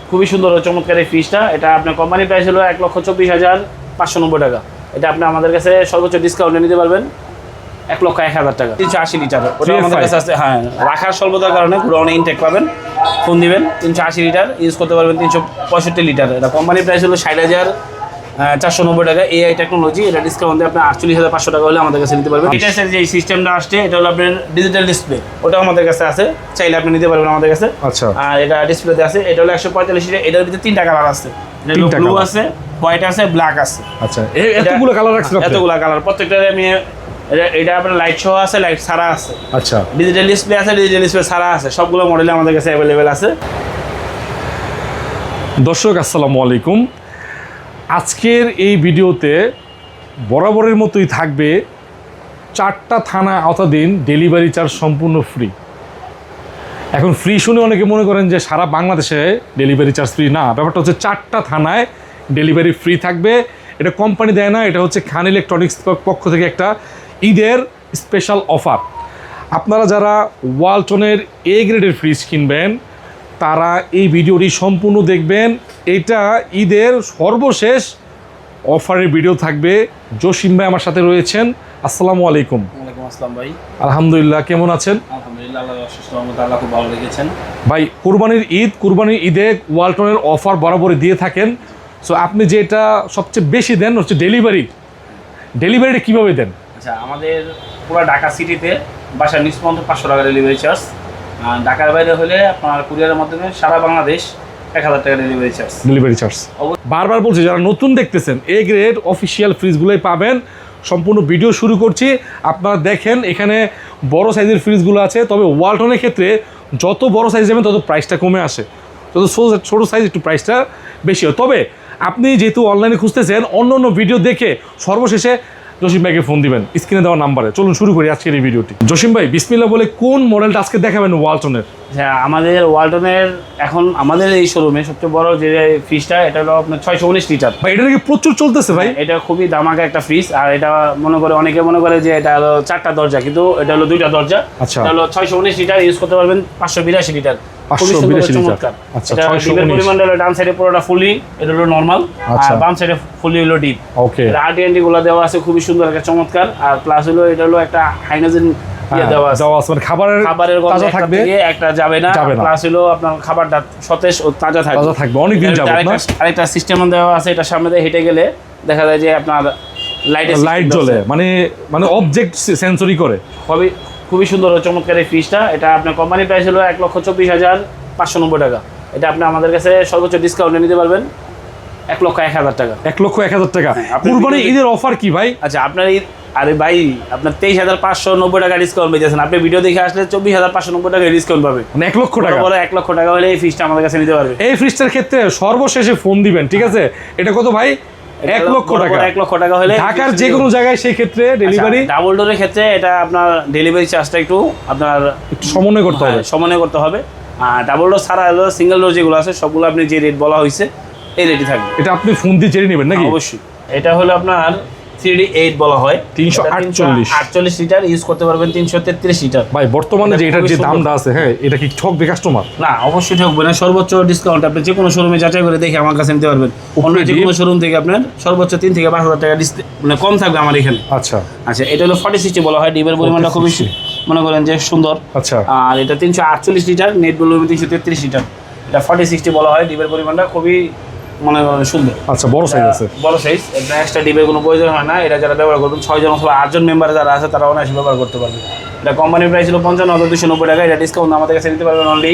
খুবই সুন্দর চমৎকার এই ফ্রিজটা। এটা আপনার কোম্পানি প্রাইস হলো 1,24,590 টাকা। এটা আপনি আমাদের কাছে সর্বোচ্চ ডিসকাউন্টে নিতে পারবেন 1,01,000 টাকা। 380 লিটার ওটা আমাদের কাছে আছে। হ্যাঁ, রাখার স্বল্পতার কারণে গোডাউনে ইনটেক পাবেন, ফোন দিবেন। 380 লিটার ইউজ করতে পারবেন 365 লিটার। এটা কোম্পানি প্রাইস হলো 60,490 টাকা। এআই টেকনোলজি, এটা ডিসকাউন্ট দিয়ে আপনার 48,500 টাকা হলে আমাদের কাছে নিতে পারবেন। এটার যে সিস্টেমটা আসছে এটা হলো আপনার ডিজিটাল ডিসপ্লে, ওটাও আমাদের কাছে আছে, চাইলে আপনি নিতে পারবেন আমাদের কাছে। আচ্ছা, আর এটা ডিসপ্লেতে আছে। এটা হলো 145 লিটার। এটার ভিতরে 3টা কালার আছে, ব্লু আছে, হোয়াইট আছে, ব্ল্যাক আছে। আচ্ছা, এতগুলো কালার রাখছেন আপনি? এতগুলো কালার, প্রত্যেকটা আমি এটা আপনার লাইট সহ আছে, লাইট ছাড়া আছে। আচ্ছা, ডিজিটাল ডিসপ্লে আছে, ডিজিটাল ডিসপ্লে ছাড়া আছে। সবগুলো মডেল আমাদের কাছে অ্যাভেলেবেল আছে। দর্শক আসসালামু আলাইকুম। আজকের এই ভিডিওতে বরাবরের মতোই থাকবে 4টা থানা আওতাধীন ডেলিভারি চার্জ সম্পূর্ণ ফ্রি। এখন ফ্রি শুনে অনেকে মনে করেন যে সারা বাংলাদেশে ডেলিভারি চার্জ ফ্রি। না, ব্যাপারটা হচ্ছে 4টা থানায় ডেলিভারি ফ্রি থাকবে। এটা কোম্পানি দেয় না, এটা হচ্ছে খান ইলেকট্রনিক্স পক্ষ থেকে একটা ঈদের স্পেশাল অফার। আপনারা যারা ওয়ালটনের এ গ্রেডের ফ্রিজ কিনবেন তারা এই ভিডিওটি সম্পূর্ণ দেখবেন। এটা ঈদের সর্বশেষ অফারের ভিডিও থাকবে। জসিম ভাই আমার সাথে রয়েছেন। আসসালামু আলাইকুম। ওয়ালাইকুম আসসালাম ভাই। আলহামদুলিল্লাহ, কেমন আছেন? আলহামদুলিল্লাহ, আল্লাহর অশেষ রহমতে আল্লাহ খুব ভালো রেখেছেন। ভাই, কুরবানির ঈদে ওয়ালটনের অফার বরাবরই দিয়ে থাকেন। সো আপনি যেটা সবচেয়ে বেশি দেন হচ্ছে ডেলিভারিটা কীভাবে দেন? আচ্ছা, আমাদের পুরো ঢাকা সিটিতে বাসার নিচ পর্যন্ত 500 টাকা ডেলিভারি চার্জ। ঢাকার বাইরে হলে আপনার কুরিয়ারের মাধ্যমে সারা বাংলাদেশ 1,000 টাকা ডেলিভারি চার্জ। বারবার বলছি, যারা নতুন দেখতেছেন এ গ্রেড অফিসিয়াল ফ্রিজগুলোই পাবেন। সম্পূর্ণ ভিডিও শুরু করছি, আপনারা দেখেন। এখানে বড় সাইজের ফ্রিজগুলো আছে, তবে ওয়ালটনের ক্ষেত্রে যত বড় সাইজ যাবেন তত প্রাইসটা কমে আসে, তত ছোটো সাইজ একটু প্রাইসটা বেশি হয়। তবে আপনি যেহেতু অনলাইনে খুঁজতেছেন, অন্য ভিডিও দেখে সর্বশেষে জসিম ভাইকে ফোন দিবেন স্ক্রিনে দেওয়া নাম্বারে। চলুন শুরু করি আজকের এই ভিডিওটি। জসিম ভাই, বিসমিল্লাহ বলে কোন মডেলটা আজকে দেখাবেন ওয়ালটনের? হ্যাঁ, আমাদের ওয়ালটনের এখন আমাদের এই শোরুমে সবচেয়ে বড় যে ফ্রিজটা, এটা হলো আপনার 619 লিটার। ভাই, এটা নাকি প্রচুর চলতেছে ভাই। এটা খুবই দামাকা একটা ফ্রিজ। আর এটা অনেকে মনে করে যে এটা হলো 4টা দরজা, কিন্তু এটা হলো 2টা দরজা। আচ্ছা, এটা হলো 619 লিটার, ইউজ করতে পারবেন 582 লিটার। খুবই চমৎকার। আচ্ছা, এটা ডিপের পরিমাণ হলো ডান সাইডে পুরোটা ফুলি, এটা হলো নরমাল, আর বাম সাইডে ফুলি হলো ডিপ। ওকে, আরটিএনটি গুলো দেওয়া আছে, খুবই সুন্দর একটা চমৎকার। আর প্লাস হলো এটা হলো একটা হাইনোজেন দেওয়া আছে, মানে খাবারের গন্ধ থাকবে, একটা যাবে না। প্লাস হলো আপনার খাবারটা সতেজ ও তাজা থাকবে অনেক দিন যাবে। আরেকটা সিস্টেম দেওয়া আছে, এটা সামনে দিয়ে হেঁটে গেলে দেখা যায় যে আপনার লাইট জ্বলে, মানে অবজেক্ট সেন্সরি করে। খুবই সুন্দর চমৎকার এই ফ্রিজটা। এটা আপনার কোম্পানি প্রাইস হলো 1,24,590 টাকা। এটা আপনি আমাদের কাছে সর্বোচ্চ ডিসকাউন্টে নিতে পারবেন 1,01,000 টাকা। 1,01,000 টাকা। কুরবানি ঈদের অফার কি ভাই? আচ্ছা, আপনার আরে ভাই, আপনার 23,590 টাকা ডিসকাউন্ট পেয়েছেন। আপনি ভিডিও দেখে আসলে 24,590 টাকা ডিসকাউন্ট পাবে, 1 লক্ষ টাকা। 1 লক্ষ টাকা হলে এই ফ্রিজটা আমাদের কাছে নিতে পারবে। এই ফ্রিজটার ক্ষেত্রে সর্বশেষে ফোন দিবেন, ঠিক আছে? এটা কত ভাই? 1 লক্ষ টাকা। 1 লক্ষ টাকা হলে ঢাকার যে কোনো জায়গায় সেই ক্ষেত্রে ডেলিভারি। ডাবল ডোরের ক্ষেত্রে এটা আপনার ডেলিভারি চার্জটা একটু সমন্বয় করতে হবে। আর ডাবল ডোর ছাড়া হলো সিঙ্গেল ডোর যেগুলো আছে সবগুলো আপনি যে রেট বলা হয়েছে এই রেটই থাকবে। এটা আপনি ফোন দিয়ে জেনে নেবেন নাকি? অবশ্যই। এটা হলো আপনার 3D8 বলা হয়, 348 লিটার, ইউজ করতে পারবেন 333 লিটার। ভাই, বর্তমানে যে এটার যে দামটা আছে, হ্যাঁ, এটা কি ঠকবে কাস্টমার? না, অবশ্যই ঠকবে না। সর্বোচ্চ ডিসকাউন্ট আপনি যে কোনো শোরুমে যাচাই করে দেখে আমার কাছে নিতে পারবেন। অন্য যে কোনো শোরুম থেকে আপনার সর্বোচ্চ 3 থেকে 5,000 টাকা কম থাকবে আমার এখানে। আচ্ছা, এটা হলো 4060 বলা হয়। ডিপের পরিমাণটা খুবই মনে করেন যে সুন্দর। আচ্ছা, আর এটা 348 লিটার, নেট ভলিউম 333 লিটার। এটা 4060 বলা হয়। ডিপের পরিমাণটা খুবই মনে করেন সুন্দর। আচ্ছা, বড় সাইজ আছে, বড় সাইজ। এটা এক্সট্রা ডিপের কোনো প্রয়োজন হয় না। এটা যারা ব্যবহার করবেন 6 জন অথবা 8 জন মেম্বার যারা আছে তারা অনায়াসে ব্যবহার করতে পারবে। এটা কোম্পানির প্রাইস ছিল 55,290 টাকা। এটা ডিসকাউন্ট আমাদের কাছে নিতে পারবেন অনলি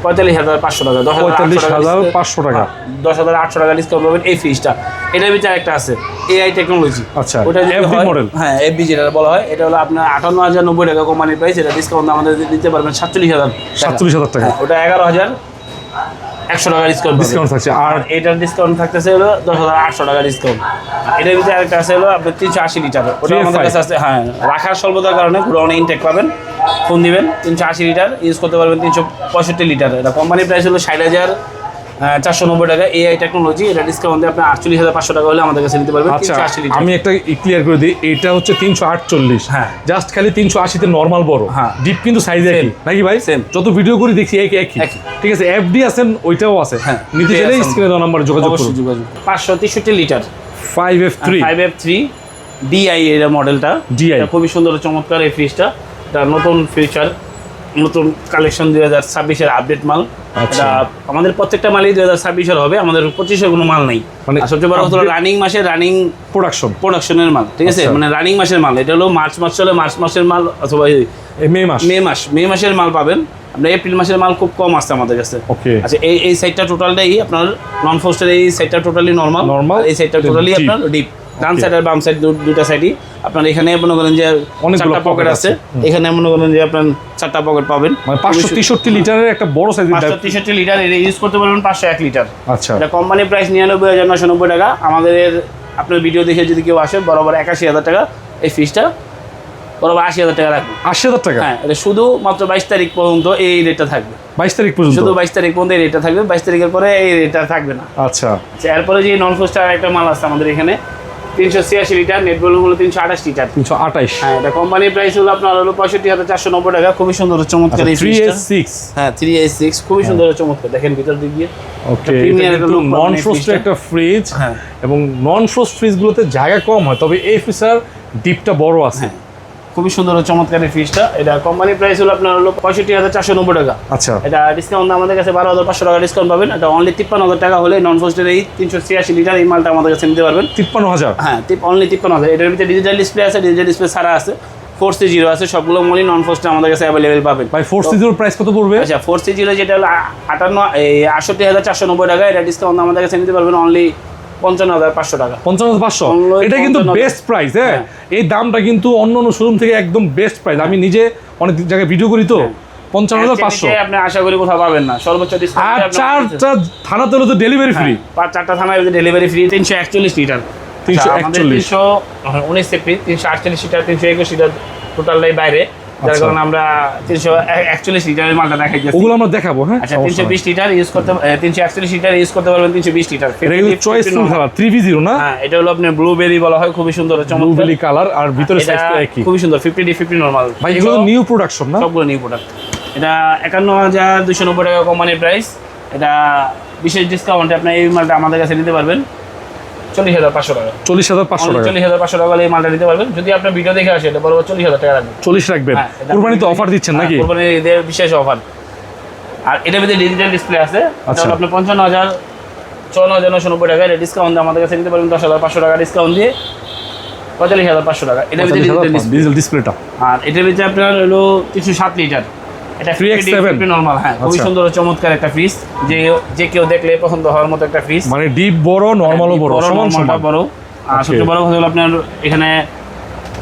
45,500 টাকা। 45,500 টাকা, 10,800 টাকা ডিসকাউন্ট পাবেন এই ফ্রিজটা। এটার ভিতরে একটা আছে এআই টেকনোলজি। আচ্ছা, ওটা এফবি মডেল। হ্যাঁ, এফবি যেটা বলা হয়। এটা হলো আপনার 58,090 টাকা কোম্পানির প্রাইস। এটা ডিসকাউন্ট আমাদের দিতে পারবেন 47,000 টাকা। ওটা 11,100 টাকা ডিসকাউন্ট থাকছে। আর এটার ডিসকাউন্ট থাকতেছে হলো 10,800 টাকা ডিসকাউন্ট। এটার ভিতরে আরেকটা আছে হলো আপনার 380 লিটার। ওটা আমাদের কাছে আছে। হ্যাঁ, রাখার স্বল্পতার কারণে গোডাউনে ইনটেক পাবেন, ফোন দিবেন। 380 লিটার ইউজ করতে পারবেন 365 লিটার। এটা কোম্পানির প্রাইস হলো 490 টাকা এআই টেকনোলজি, এটা ডিসকাউন্ট দিয়ে আপনি 48,500 টাকা হলে আমাদের কাছে নিতে পারবেন। আচ্ছা 380 লিটার। আমি একটা ক্লিয়ার করে দিই, এটা হচ্ছে 348, হ্যাঁ। জাস্ট খালি 380 তে নরমাল বড়, হ্যাঁ। ডিপ কিন্তু সাইজ একই নাকি ভাই? Same. যত ভিডিও করি দেখছি একই একই, একই। ঠিক আছে। এফডি আছেন, ওইটাও আছে, হ্যাঁ, নিতে এটাই চাইলে আছে। স্ক্রিনে দেওয়া নাম্বারে যোগাযোগ করুন। অবশ্যই যোগাযোগ। 563 লিটার 5F3 5F3 DI এর মডেলটা, DI এটা খুবই সুন্দর চমৎকার এই ফ্রিজটা। এটা নতুন ফিচার, নতুন কালেকশন 2026 এর আপডেট মাল। আচ্ছা। এটা আমাদের প্রত্যেকটা মালই 2026 এর হবে, আমাদের 25 এর কোনো মাল নেই। মানে আর সবচেয়ে বড় কথা update- রানিং মাসের রানিং প্রোডাকশন প্রোডাকশনের মাল, ঠিক আছে, আচ্ছা। মানে রানিং মাসের মাল। এটা হলো মার্চ মাস চলে, মার্চ মাসের মাল অথবা মে মাস। মে মাসের মাল পাবেন। আপনার এপ্রিল মাসের মাল খুব কম আসছে আমাদের কাছে। ওকে, আচ্ছা, এই সাইডটা টোটালটাই আপনার নন ফোস্টের, এই সাইডটা টোটালি নরমাল, Normal, এই সাইডটা টোটালি deep. আপনার ডিপ। ডান Okay. সাইড আর বাম সাইড দুইটা সাইডই আপনার। এখানে মনে করেন যে অনেকগুলো 4টা পকেট pocket আছে, আছে। এখানে মনে করেন যে আপনার 4টা পকেট পাবেন। মানে 563 লিটারের একটা বড় সাইজের 563 লিটার এটা ইউজ করতে পারবেন 501 লিটার। আচ্ছা, এটা কোম্পানি প্রাইস 99,990 টাকা। আমাদের আপনার ভিডিও দেখে যদি কেউ আসে বরাবর 81,000 টাকা এই ফিসটা, বরাবর 80,000 টাকা রাখবেন। 80,000 টাকা হ্যাঁ, এটা শুধু মাত্র 22 তারিখ পর্যন্ত এই রেটটা থাকবে। 22 তারিখ পর্যন্ত। শুধু 22 তারিখ পর্যন্ত এই রেটটা থাকবে, 22 তারিখের পরে এই রেটটা থাকবে না। আচ্ছা, আচ্ছা, এরপরে যে নন ফোস্টার একটা মাল আছে আমাদের এখানে 386 লিটার, নেট ভলিউম হলো 328 লিটার। 328, হ্যাঁ, এটা কোম্পানির প্রাইস হলো আপনার হলো 65,490 টাকা। খুবই সুন্দর চমৎকার এই ফ্রিজটা। 3S6। হ্যাঁ, 386 খুবই সুন্দর চমৎকার। দেখেন ভিতর দিক দিয়ে ওকে, প্রিমিয়ার একটা look নন পাবেন এই ফ্রস্টের ফ্রিজটা। একটা ফ্রিজ, হ্যাঁ। এবং নন ফ্রস্ট ফ্রিজগুলোতে জায়গা কম হয়, তবে এই ফ্রিজের ডিপটা বড় আছে। হ্যাঁ, খুবই সুন্দর চমৎকার এই ফ্রিজটা। এটা কোম্পানির প্রাইস হলো আপনার হলো 65,490 টাকা। আচ্ছা, এটা ডিসকাউন্ট আমাদের কাছে 12,500 টাকা ডিসকাউন্ট পাবেন। এটা অনলি 53,000 টাকা হলে নন ফোস্টের এই 386 লিটার এই মালটা আমাদের কাছে নিতে পারবেন। 53,000। হ্যাঁ, অনলি 53,000। এটার ভিতরে ডিজিটাল ডিসপ্লে আছে, ডিজিটাল ডিসপ্লে ছাড়া আছে, 4C0 আছে, সবগুলো মলি নন ফোস্টে আমাদের কাছে অ্যাভেলেবেল পাবেন। ভাই 4C0 প্রাইস কত পড়বে? আচ্ছা, 4C0 যেটা হলো 68,490 টাকা, এটা ডিসকাউন্ট আমাদের কাছে নিতে পারবেন অনলি 55,500 টাকা। 55,500। Only এটা কিন্তু 55,000 বেস্ট প্রাইস। হ্যাঁ, এই দামটা কিন্তু অন্য অন্য শোরুম থেকে একদম বেস্ট প্রাইস। আমি নিজে অনেক জায়গায় ভিডিও করি তো, 55,500। আপনি আশা করি কোথাও পাবেন না, সর্বোচ্চ আর ডিসকাউন্ট। 4টা থানাতে হলো তো ডেলিভারি ফ্রি। 4টা থানায় delivery free. 341 litre, 341, 319 safety, 348 litre, 321 litre টোটালটাই বাইরে, যার আচ্ছা। কারণে আমরা 341 লিটারের মালটা দেখাই যাচ্ছি। ওগুলো আমরা দেখাবো। হ্যাঁ, আচ্ছা, 320 লিটার ইউজ করতে 341 লিটার ইউজ করতে পারবেন, 320 লিটার। এটা কিন্তু চয়েসফুল কালার 3V0 না? হ্যাঁ, এটা হলো আপনার ব্লুবেরি বলা হয়, খুবই সুন্দর চমৎকার। ব্লুবেরি কালার, আর ভিতরে এটা সাইজ তো একই। খুবই সুন্দর, 50D50 নরমাল। ভাই এগুলো নিউ প্রোডাকশন না? সবগুলো নিউ প্রোডাক্ট। এটা 51,290 টাকা কোম্পানির প্রাইস। এটা বিশেষ ডিসকাউন্টে আপনি এই মালটা আমাদের কাছে নিতে পারবেন 40,500 টাকা। 40,500 টাকা। 40,500 টাকা এই মালটা নিতে পারবেন। যদি আপনার ভিডিও দেখে আসে, এটা বরাবর 40,000 টাকা রাখবেন। 40 রাখবেন। হ্যাঁ, এটা কুরবানি তো অফার দিচ্ছেন নাকি? কোম্পানির ঈদের বিশেষ অফার। আর এটার ভিতরে ডিজিটাল ডিসপ্লে আছে, আচ্ছা। এটা আপনি 55,990 টাকা। এটা ডিসকাউন্ট আমাদের কাছে নিতে পারবেন 10,500 টাকা ডিসকাউন্ট দিয়ে 45,500 টাকা। এটার ভিতরে ডিজিটাল ডিসপ্লে। ডিজিটাল ডিসপ্লেটা। আর এটার ভিতরে আপনার হলো 307 লিটার। এটা 3X7 নরমাল। হ্যাঁ, খুবই আচ্ছা। সুন্দর চমৎকার একটা ফ্রিজ, যে কেউ দেখলে পছন্দ হওয়ার মতো একটা ফ্রিজ। মানে ডিপ বড়, নরমালও বড়, সমান সমান। বড়। আর Okay. সবচেয়ে বড় কথা হলো আপনার এখানে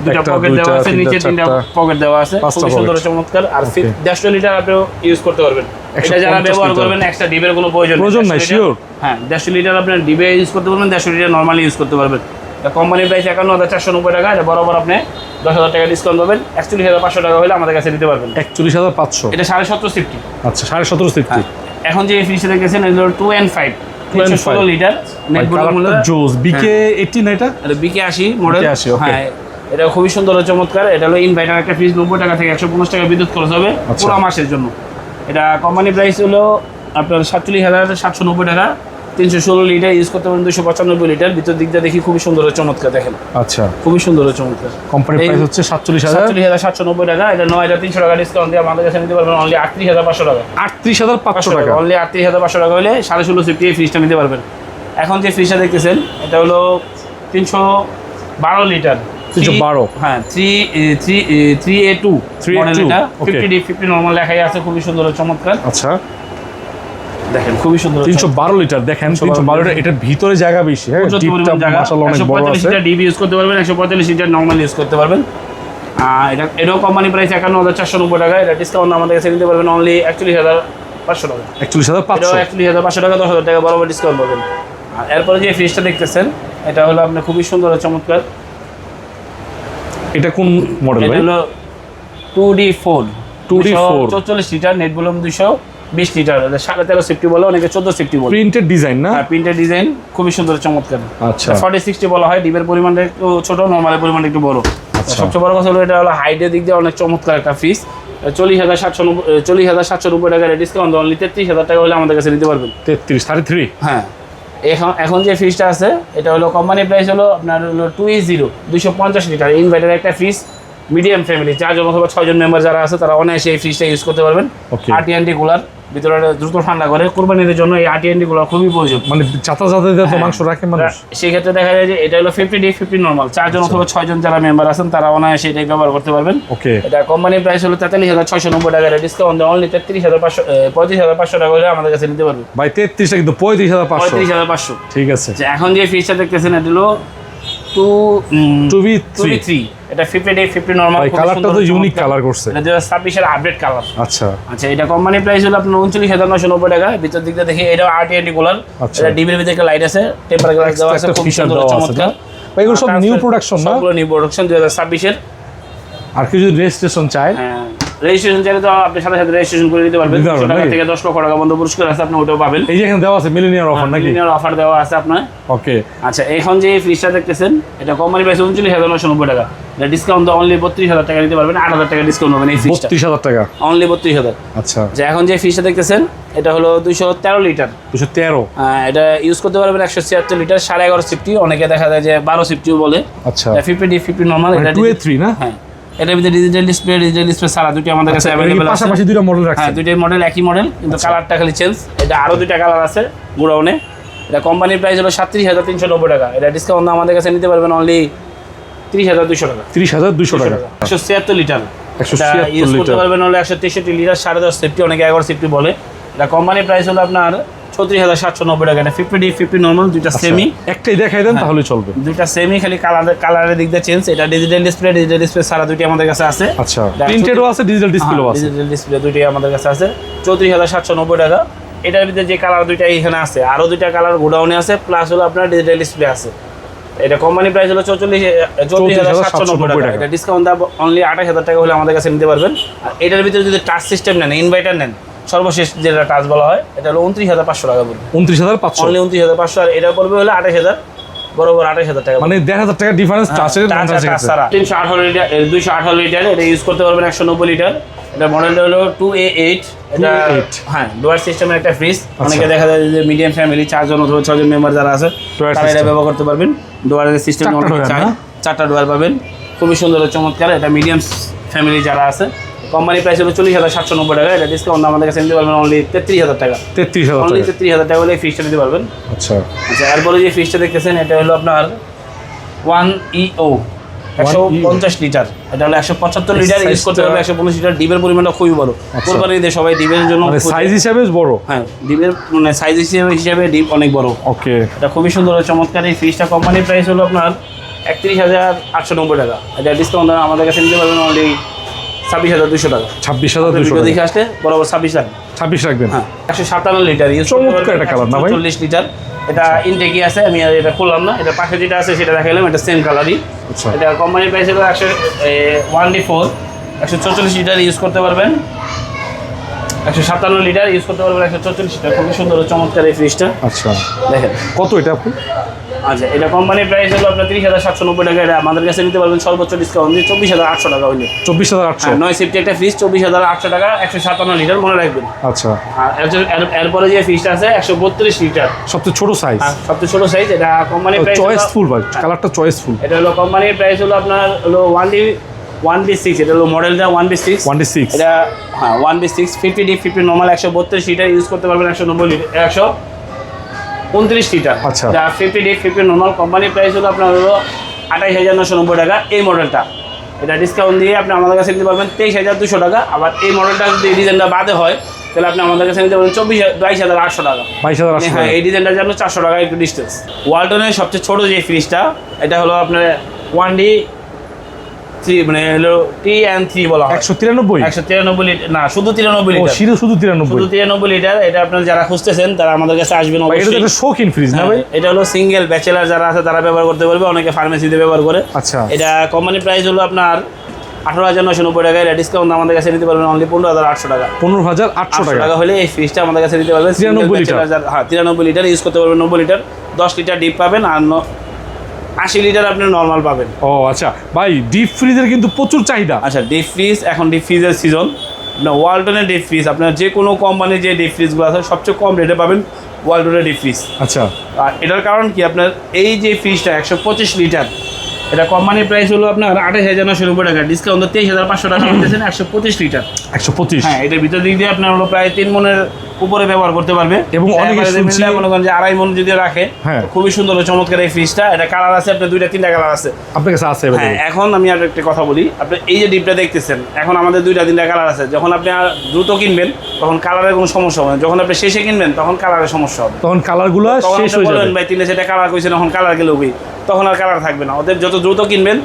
দুটো একটা, পকেট দুইটা, দেওয়া আছে, তিনটা, নিচে 3টা চারটা, পকেট দেওয়া আছে, 5টা খুবই সুন্দর pocket। চমৎকার। আর Okay. 150 লিটার আপনি ইউজ করতে পারবেন। এটা যারা 150 ব্যবহার লিটার। করবেন, এক্সট্রা ডিবের কোনো প্রয়োজন নাই, 150 শিওর। হ্যাঁ, 150 লিটার আপনার ডিবে ইউজ করতে পারবেন, 150 লিটার নরমালি ইউজ করতে পারবেন। কোম্পানির প্রাইস 51,490 টাকা। এটা বরাবর আপনি 10,000 টাকা ডিসকাউন্ট পাবেন। 41,500 টাকা হলে আমাদের কাছে নিতে পারবেন। 41,500। এটা 17.5 সেফটি। আচ্ছা, 17.5 সেফটি। এখন যে ফ্রিজটা দেখেছেন এগুলো 2 and 5 316 লিটার নেট ভলিউম হলো জোস বিকে 18 এটা। এটা বিকে 80 মডেল। BK 80, okay. হ্যাঁ, এটা খুবই সুন্দর ও চমৎকার। এটা হলো ইনভার্টার একটা ফ্রিজ, 90 টাকা থেকে 150 টাকা বিদ্যুৎ খরচ হবে আচ্ছা। পুরো মাসের জন্য। এটা কোম্পানি প্রাইস হলো আপনার 47,790 টাকা। 316 লিটার ইউজ করতে পারেন, 295 লিটার। ভিতর দিকটা দেখি খুবই সুন্দর ও চমৎকার, দেখেন আচ্ছা, খুবই সুন্দর ও চমৎকার। কোম্পানির এই প্রাইস হচ্ছে 47,000। 47,790 টাকা। এটা 9,300 টাকা ডিসকাউন্ট দিয়ে আমাদের কাছে নিতে পারবেন অনলি 38,500 টাকা। 38,500 টাকা। অনলি 38,500 টাকা হলে 16.5 সেফটি এই ফ্রিজটা নিতে পারবেন। এখন যে ফ্রিজটা দেখতেছেন এটা হলো 312 লিটার। 312। হ্যাঁ, 3A2 মডেল। এটা okay. 50D50 নরমাল লেখাই আছে, খুবই সুন্দর ও চমৎকার। আচ্ছা, দেখেন খুবই সুন্দর। 312 লিটার। দেখেন 312 লিটার, এটার ভিতরে জায়গা বেশি। হ্যাঁ, ডিপটা মাশাআল্লাহ অনেক বড় 145 আছে। লিটার ডিবি ইউজ করতে পারবেন, 145 লিটার নরমাল ইউজ করতে পারবেন। এটাও কোম্পানি প্রাইস 51,490 টাকা। এটা ডিসকাউন্ট আমাদের কাছে নিতে পারবেন অনলি 41,500 টাকা। 41,500। 41,500 টাকা, 10,000 টাকা বরাবর ডিসকাউন্ট পাবেন। আর এরপরে যে ফ্রিজটা দেখতেছেন এটা হলো আপনার খুবই সুন্দর ও চমৎকার। এটা কোন মডেল এটা ভাই? হলো 2D4 2D4 244 litre, net volume 200, 20 litre, 13.5 safety বলে, অনেকে 14 সেফটি বলে। প্রিন্টেড ডিজাইন না? হ্যাঁ, প্রিন্টেড ডিজাইন, খুবই সুন্দর চমৎকার। আচ্ছা 40-60 বলা হয়, ডিবের পরিমাণটা একটু ছোট, নরমালের পরিমাণটা একটু বড়। সবচেয়ে বড় কথা হলো এটা হলো হাইটের দিক দিয়ে অনেক চমৎকার একটা ফ্রিজ। 40,790 টাকার ডিসকাউন্ট অনলি 33,000 টাকা হলে আমাদের কাছে নিতে পারবেন। 33 হ্যাঁ, এখন যে ফ্রিজটা আছে এটা হলো কোম্পানি প্রাইস হলো আপনার হলো 250 লিটার ইনভার্টার একটা ফ্রিজ, মিডিয়াম ফ্যামিলি 4 জন অথবা 6 জন মেম্বার যারা আছে তারা অনায়াসে এই ফ্রিজটা ইউজ করতে পারবেন। আরটিএনডি কুলার, ভিতরে দ্রুত ঠান্ডা করে, কুরবানির জন্য এই আরটিএনডি কুলার খুবই প্রয়োজন। মানে যাতে তো মাংস রাখে মানুষ, সেই ক্ষেত্রে দেখা যায় যে এটা হলো 50D 50 নরমাল, 4 জন অথবা 6 জন যারা মেম্বার আছেন তারা অনায়াসে এটাই ব্যবহার করতে পারবেন। ওকে, এটা কোম্পানির প্রাইস হলো 43,690 টাকা, ডিসকাউন্ট অনলি 35,500 টাকা হলে আমাদের কাছে নিতে পারবেন। ভাই 33 টা কিন্তু 35,500। ঠিক আছে। এখন যে ফ্রিজটা দেখতেছেন এটা হলো 2v3, এটা 50D 50 নরমাল। ভাই কালারটা তো ইউনিক কালার করছে, এটা 2026 এর আপডেট কালার। আচ্ছা এটা কোম্পানি প্রাইস হলো আপনার 39,990 টাকা। ভিতর দিক দিয়ে দেখি এটা আরটিএনডি কুলার, এটা ডিবির ভিতরে একটা লাইট আছে, টেম্পার গ্লাস দেওয়া আছে, খুব সুন্দর চমৎকার। ভাই এগুলো সব নিউ প্রোডাকশন না? সবগুলো নিউ প্রোডাকশন 2026 এর। আর কেউ যদি রেজিস্ট্রেশন চায়, রেজিস্ট্রেশন চাইলে তো আপনি সাথে সাথে রেজিস্ট্রেশন করে দিতে পারবেন। 200 টাকা থেকে 10 লক্ষ টাকা পর্যন্ত পুরস্কার আছে, আপনি ওটাও পাবেন। এই যে এখানে দেওয়া আছে মিলিনিয়ার অফার নাকি? মিলিনিয়ার অফার দেওয়া আছে আপনার। ওকে, আচ্ছা এখন যে ফ্রিজটা দেখতেছেন এটা কোম্পানি প্রাইস 39,990 টাকা, এটা ডিসকাউন্ট অনলি 32,000 টাকা নিতে পারবেন। 8,000 টাকা ডিসকাউন্ট পাবেন এই ফ্রিজটা। 32,000 টাকা অনলি 32,000। আচ্ছা, যে এখন যে ফ্রিজটা দেখতেছেন এটা হলো 213 লিটার। 213? এটা ইউজ করতে পারবেন 176 লিটার, 11.5 সিফটি, অনেকে দেখা যায় যে 12 সিফটিও বলে। আচ্ছা 50D 50 নরমাল, এটা 2A3 না? হ্যাঁ, এটার ভিতরে ডিজিটাল ডিসপ্লে সারা দুটো আমাদের কাছে अवेलेबल আছে। পাশাপাশি দুটো মডেল রাখছে? হ্যাঁ, দুটোই মডেল, একই মডেল, কিন্তু কালারটা খালি চেঞ্জ। এটা আরো দুটো কালার আছে গোডাউনে। এটা কোম্পানির প্রাইস হলো 37,390 টাকা, এটা ডিসকাউন্ট আমাদের কাছে নিতে পারবেন অনলি 30,200 টাকা। 30,200 টাকা। 176 লিটার, এটা 176 ইউজ করতে লিটার। পারবেন হলো 163 লিটার, 10.5 সেফটি, অনেকে 11 সেফটি বলে। এটা কোম্পানির প্রাইস হলো আপনার 34,790 টাকা। এটা 50D 50 নরমাল, দুইটা সেমি। একটাই দেখাই দেন তাহলে চলবে। দুইটা সেমি, খালি কালারের দিক দিয়ে চেঞ্জ। এটা ডিজিটাল ডিসপ্লে সারা দুইটি আমাদের কাছে আছে। আচ্ছা, প্রিন্টেডও আছে, ডিজিটাল ডিসপ্লেও আছে। ডিজিটাল ডিসপ্লে দুইটাই আমাদের কাছে আছে, 34,790 টাকা। এটার ভিতরে যে কালার দুইটা এখানে আছে, আরো দুইটা কালার গোডাউনে আছে, প্লাস হলো আপনার ডিজিটাল ডিসপ্লে আছে। এটা কোম্পানি প্রাইস হলো 34,790 টাকা। এটা ডিসকাউন্ট অনলি 28,000 টাকা হলে আমাদের কাছে নিতে পারবেন। আর এটার ভিতরে যদি টাচ সিস্টেম নেন, ইনভার্টার নেন, সর্বশেষ যেটা টাচ বলা হয়, এটা হলো 29,500 টাকা পড়বে। 29,500? অনলি 29,500। আর এটা পড়বে হলো 28,000, বরাবর 28,000 টাকা। মানে 1,500 টাকা ডিফারেন্স টাচের। 318 লিটার, 218 লিটার, এটা ইউজ করতে পারবেন 190 লিটার। এটা মডেলটা হলো 2A8। এটা হ্যাঁ, ডুয়াল সিস্টেমের একটা ফ্রিজ। অনেকে দেখা যায় যে মিডিয়াম ফ্যামিলি 4 জন অথবা 6 জন মেম্বার যারা আছে তারা এটা ব্যবহার করতে পারবেন। ডুয়াল সিস্টেম চাই, 4টা ডুয়াল পাবেন, খুবই সুন্দর চমৎকার। এটা মিডিয়াম ফ্যামিলি যারা আছে, কোম্পানি প্রাইস হলো 40,790 টাকা। এটা ডিসকাউন্ট আমাদের কাছে নিতে পারবেন অনলি 33,000 টাকা। 33,000 টাকা হলে এই ফ্রিজটা নিতে পারবেন। আচ্ছা আচ্ছা, এরপরে যে ফ্রিজটা দেখতেছেন এটা হলো আপনার 1EO 150 লিটার। এটা হলো 175 লিটার, ইউজ করতে পারবে 150 লিটার। ডিবের পরিমাণটা খুবই বড়, কোরবানির ঈদে সবাই ডিবের জন্য সাইজ হিসাবে বড়। হ্যাঁ, ডিবের মানে সাইজ হিসাবে ডিপ অনেক বড়। ওকে, এটা খুবই সুন্দর চমৎকার। এই ফ্রিজটা কোম্পানির প্রাইস হলো আপনার 31,890 টাকা। এটা ডিসকাউন্ট আমাদের কাছে নিতে পারবেন অনলি 26,200 টাকা। 26,200 দেখে আসলে বরাবর 26 রাখবেন। হ্যাঁ, 157 লিটার, ইউজ চমৎকার একটা কালার না ভাই? 40 লিটার। এটা ইনটেকই আছে, আমি আর এটা খুললাম না। এটা পাশে যেটা আছে সেটা দেখাইলাম, এটা সেম কালারই। আচ্ছা, এটা কোম্পানির প্রাইস হলো 1D4, 144 লিটার ইউজ করতে পারবেন। 157 লিটার ইউজ করতে পারবেন, 144 লিটার। খুবই সুন্দর চমৎকার এই ফ্রিজটা। আচ্ছা, দেখেন কত এটা আপনি? আচ্ছা, এটা কোম্পানির প্রাইস হলো আপনার 30,790 টাকা। এটা আমাদের কাছে নিতে পারবেন সর্বোচ্চ ডিসকাউন্ট দিয়ে 24,800 টাকা হইলে। 24,800? 9 সিফটি একটা ফ্রিজ, 24,800 টাকা, 157 লিটার, মনে রাখবেন। আচ্ছা, আর এরপরে যে ফ্রিজটা আছে 132 লিটার, সবচেয়ে ছোট সাইজ। সবচেয়ে ছোট সাইজ। এটা কোম্পানির প্রাইস চয়েসফুল ভাই, কালারটা চয়েসফুল। এটা হলো কোম্পানির প্রাইস হলো আপনার হলো 1B6। এটা হলো মডেলটা 1B6। 1D6? এটা হ্যাঁ 1B6, 50D 50 normal, 132 litre, use করতে পারবেন 190 লিটার, 129 লিটার। আচ্ছা, যা 50D 50 নরমাল। কোম্পানির প্রাইস হলো আপনার হলো 28,990 টাকা এই মডেলটা। এটা ডিসকাউন্ট দিয়ে আপনি আমাদের কাছে নিতে পারবেন 23,200 টাকা। আবার এই মডেলটা যদি এই ডিজাইনটা বাদে হয় তাহলে আপনি আমাদের কাছে নিতে পারবেন 22,800 টাকা। 22,800? হ্যাঁ, এই ডিজাইনটার জন্য 400 টাকা একটু ডিস্টেন্স। ওয়ালটনের সবচেয়ে ছোট যে ফ্রিজটা, এটা হলো আপনার 1D3, মানে হলো TN3 বলা হয়। 193 লিটার না, শুধু 93 লিটার। শুধু 93 লিটার। এটা আপনারা যারা খুঁজতেছেন তারা আমাদের কাছে আসবেন অবশ্যই। এটা একটা শৌখিন ফ্রিজ না ভাই? এটা হলো সিঙ্গেল ব্যাচেলার যারা আছে তারা ব্যবহার করতে পারবে, অনেকে ফার্মেসিতে ব্যবহার করে। আচ্ছা, এটা কোম্পানি প্রাইস হলো আপনার 18,990 টাকা। এটা ডিসকাউন্ট আমাদের কাছে নিতে পারবেন অনলি 15,800 টাকা। 15,800 টাকা টাকা হলে এই ফ্রিজটা আমাদের কাছে নিতে পারবেন। 93 লিটার। হ্যাঁ 93 লিটার ইউজ করতে পারবেন, 90 লিটার 10 লিটার ডিপ পাবেন, আর 80 লিটার আপনি নর্মাল পাবেন। ও আচ্ছা ভাই, ডিপ ফ্রিজের কিন্তু প্রচুর চাহিদা। আচ্ছা ডিপ ফ্রিজ, এখন ডিপ ফ্রিজের সিজন। ওয়ালটনের ডিপ ফ্রিজ, আপনার যে কোনো কোম্পানির যে ডিপ ফ্রিজগুলো আছে সবচেয়ে কম রেটে পাবেন ওয়ালটনের ডিপ ফ্রিজ। আচ্ছা, আর এটার কারণ কি, আপনার এই যে ফ্রিজটা 125 লিটার, এটা কোম্পানির প্রাইস হলো আপনার 28,990 টাকা, ডিসকাউন্ট 23,500 টাকা পেয়েছেন 125 লিটার। 125। হ্যাঁ, এটার ভিতর দিক দিয়ে আপনার হলো প্রায় 3 মনের উপরে ব্যবহার করতে পারবে। এবং অনেকে শুনছি মনে করেন যে 2.5 মন যদি রাখে, হ্যাঁ, খুবই সুন্দর ও চমৎকার এই ফ্রিজটা। এটা কালার আছে আপনার 2-3টা কালার আছে আপনার কাছে আছে। হ্যাঁ, এখন আমি আর একটা কথা বলি, আপনি এই যে ডিপটা দেখতেছেন, এখন আমাদের 2-3টা কালার আছে। যখন আপনি আর দ্রুত কিনবেন তখন কালারের কোনো সমস্যা হবে না, যখন আপনি শেষে কিনবেন তখন কালারের সমস্যা হবে। তখন কালারগুলো শেষ হয়ে যাবে। ভাই 3-4টা কালার কইছেন, এখন কালার গেলে তখন আর কালার থাকবে না। ওদের যত দ্রুত কিনবেন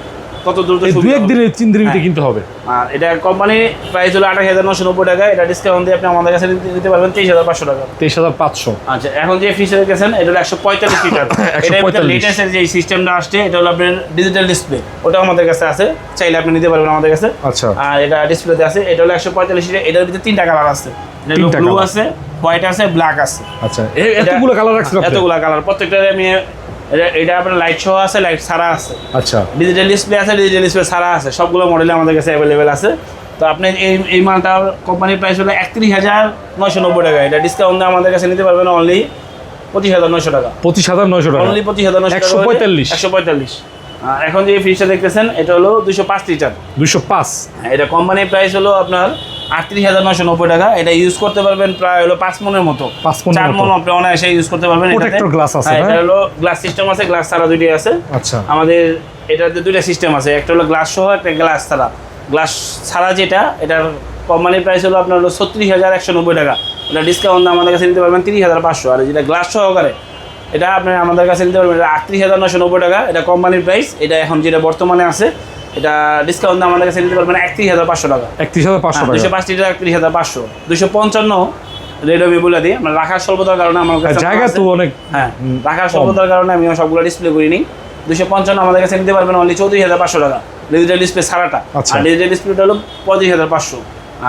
তত দ্রুত 2-1 দিনে 3 দিনের ভিতরে কিনতে হবে। আর এটা কোম্পানি প্রাইস হলো 28,990 টাকা। এটা ডিসকাউন্ট দিয়ে আপনি আমাদের কাছে নিতে পারবেন 23,500 টাকা। 23,500। আচ্ছা, এখন যে ফ্রিজটা দেখেছেন এটা হলো 145 লিটার। এটা লেটেস্টের যে সিস্টেমটা আসছে, এটা হলো আপনার ডিজিটাল ডিসপ্লে, ওটা আমাদের কাছে আছে, চাইলে আপনি নিতে পারবেন আমাদের কাছে। আচ্ছা, আর এটা ডিসপ্লেতে আছে, এটা হলো 145 লিটার। এটার ভিতরে 3টা কালার আছে, ব্লু আছে, হোয়াইট আছে, ব্ল্যাক আছে। আচ্ছা, এতগুলো কালার রাখছেন আপনি? এতগুলো কালার, প্রত্যেকটা আমি এটা আপনার লাইট সহ আছে, লাইট ছাড়া আছে। আচ্ছা, ডিজিটাল ডিসপ্লে আছে, ডিজিটাল ডিসপ্লে ছাড়া আছে, সবগুলো মডেল আমাদের কাছে অ্যাভেলেবেল আছে। তো আপনি এই মালটার কোম্পানির প্রাইস হলো 31,990 টাকা। এটা ডিসকাউন্টে আমাদের কাছে নিতে পারবেন অনলি 25,900 টাকা। 25,900 টাকা, অনলি 25,900 টাকা। 145। আর এখন যে ফ্রিজটা দেখতেছেন এটা হলো 205 লিটার। 205। এটা কোম্পানির প্রাইস হলো আপনার 38,990 টাকা। এটা ইউজ করতে পারবেন প্রায় হলো 5 মনের মতো, 4 মন আপনি অনায়াসে ইউজ করতে পারবেন। প্রোটেক্টর গ্লাস আছে, এটা হলো গ্লাস সিস্টেম আছে, গ্লাস ছাড়া দুইটাই আছে। আচ্ছা, আমাদের এটাতে 2টা সিস্টেম আছে, একটা হলো গ্লাস সহ, একটা গ্লাস ছাড়া। গ্লাস ছাড়া যেটা, এটার কোম্পানির প্রাইস হলো আপনার হলো 36,190 টাকা। এটা ডিসকাউন্ট আমাদের কাছে নিতে পারবেন 30,500। আর যেটা গ্লাস সহকারে, এটা আপনি আমাদের কাছে নিতে পারবেন 38,990 টাকা। এটা কোম্পানির প্রাইস। এটা এখন যেটা বর্তমানে আছে, এটা ডিসকাউন্ট আমাদের কাছে নিতে পারবেন 31,500 টাকা। 31,500 টাকা। 205 লিটার 31,500। 255 রেডমি বলে দিই, আমরা রাখার স্বল্পতার কারণে আমার কাছে জায়গা তো অনেক, হ্যাঁ, রাখার স্বল্পতার কারণে আমি সবগুলো ডিসপ্লে করিনি। 255 আমাদের কাছে নিতে পারবেন অনলি 34,500 টাকা, ডিজিটাল ডিসপ্লে ছাড়াটা। আর ডিজিটাল ডিসপ্লেটা হলো 35,500।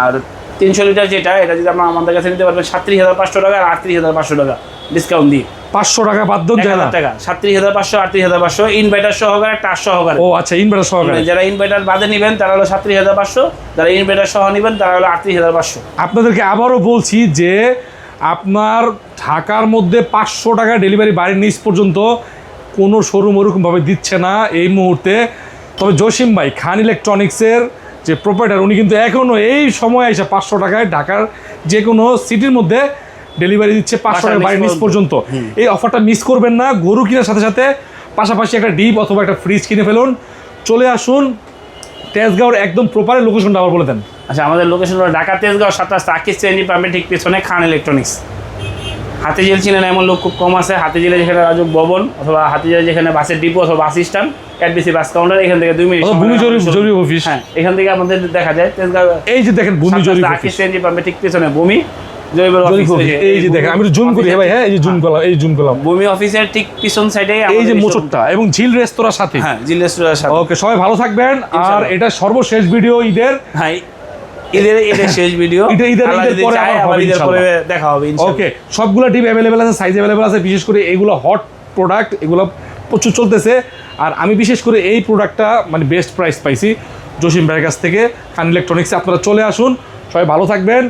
আর 300 লিটার যেটা, এটা যদি আপনার আমাদের কাছে নিতে পারবেন 37,500 টাকা আর 38,500 টাকা ডিসকাউন্ট দিয়ে। 500 টাকা বাদ দেন যায় না টাকা। 37,500, 38,500 ইনভার্টার সহকারে, টাচ সহকারে। ও আচ্ছা, ইনভার্টার সহকারে। যারা ইনভার্টার বাদে নেবেন তারা হলো 37,500, যারা ইনভার্টার সহ নেবেন তারা হলো 38,500। আপনাদেরকে আবারও বলছি যে আপনার ঢাকার মধ্যে 500 টাকা ডেলিভারি বাড়ির নিচ পর্যন্ত কোনো শোরুম ওরকমভাবে দিচ্ছে না এই মুহূর্তে। তবে জসিম ভাই খান ইলেকট্রনিক্সের যে প্রোপাইটার, উনি কিন্তু এখনও এই সময় এসে 500 টাকায় ঢাকার যে কোনো সিটির মধ্যে ডেলিভারি দিচ্ছে 500 টাকা বাড়ির নিচ পর্যন্ত। এই অফারটা মিস করবেন না। গরু কেনার সাথে সাথে পাশাপাশি একটা ডিপ অথবা একটা ফ্রিজ কিনে ফেলুন। চলে আসুন তেজগাঁওর একদম প্রপারের লোকেশনটা আবার বলে দেন। আচ্ছা, আমাদের লোকেশন হলো ঢাকা তেজগাঁও 7 রাস্তা আকিজ চেঞ্জি পাম্পের ঠিক পেছনে খান ইলেকট্রনিক্স। হাতিঝিল চিনেন এমন লোক খুব কম আছে। হাতিঝিলে যেখানে রাজুক ভবন অথবা হাতিঝিলে যেখানে বাসের ডিপো অথবা বাস স্ট্যান্ড, এডবিসি বাস কাউন্টার, এখান থেকে 2 মিনিট ভূমি জরুরি অফিস। হ্যাঁ, এখান থেকে আমাদের দেখা যায় তেজগাঁও। এই যে দেখেন ভূমি জরুরি আকিজ অফিস, চেঞ্জি পাম্পের ঠিক পেছনে ভূমি জরুরি অফিস। এই যে দেখেন, আমি জুম করি ভাই। হ্যাঁ, এই যে জুম করলাম, এই জুম করলাম। ভূমি অফিসের ঠিক পিছন সাইডে এই যে মোচরটা এবং ঝিল রেস্তোরাঁর সাথে। হ্যাঁ, ঝিল রেস্তোরাঁর সাথে। ওকে, সবাই ভালো থাকবেন। আর এটা সর্বশেষ ভিডিও ঈদের। হ্যাঁ, ঈদের শেষ ভিডিও। ঈদের পরে আবার দেখা হবে ইনশাআল্লাহ। ওকে, সবগুলো ডিপ অ্যাভেলেবেল আছে, সাইজ অ্যাভেলেবেল আছে। বিশেষ করে এগুলো হট প্রোডাক্ট, এগুলো প্রচুর চলতেছে। আর আমি বিশেষ করে এই প্রোডাক্টটা মানে বেস্ট প্রাইস পাইছি জসিম ভাইয়ের কাছ থেকে, খান ইলেকট্রনিক্সে। আপনারা চলে আসুন, সবাই ভালো থাকবেন।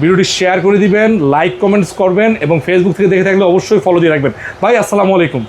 ভিডিওটি শেয়ার করে দিবেন, লাইক কমেন্টস করবেন এবং ফেসবুক থেকে দেখে থাকলে অবশ্যই ফলো দিয়ে রাখবেন। ভাই আসসালামু আলাইকুম।